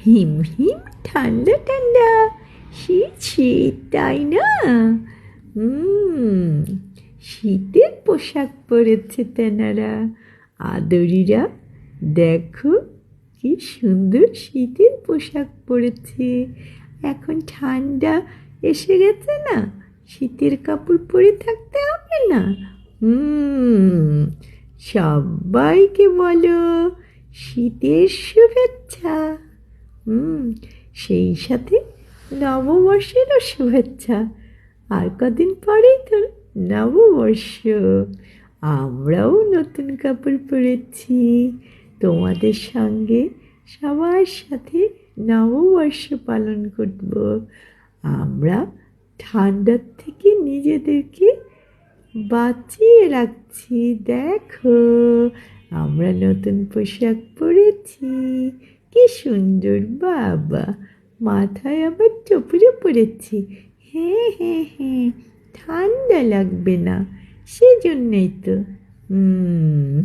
হিম হিম ঠান্ডা ঠান্ডা, শীত শীত, তাই না? হুম, শীতের পোশাক পরেছে তেনারা। আদরিরা, দেখো কি সুন্দর শীতের পোশাক পরেছে। এখন ঠান্ডা এসে গেছে না, শীতের কাপড় পরে থাকতে হবে না। হুম, সবাইকে বলো শীতের শুভেচ্ছা। হুম, সেই সাথে নববর্ষেরও শুভেচ্ছা। আর কদিন পরেই তো নববর্ষ। আমরাও নতুন কাপড় পরেছি তোমাদের সঙ্গে সবার সাথে নববর্ষ পালন করব। আমরা ঠান্ডার থেকে নিজেদেরকে বাঁচিয়ে রাখছি। দেখো, আমরা নতুন পোশাক পরেছি, কি সুন্দর! বাবা, মাথায় আবার টুপিও পরেছি। হ্যাঁ হ্যাঁ হ্যাঁ, ঠান্ডা লাগবে না, সেজন্যই তো। হুম,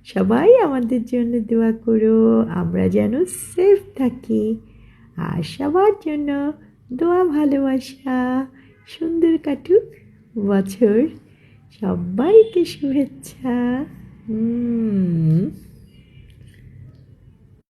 সবাই আমাদের জন্য দোয়া করো, আমরা যেন সেফ থাকি। আর সবার জন্য দোয়া ভালোবাসা, সুন্দর কাটুক বছর। সবাইকে শুভেচ্ছা। হুম।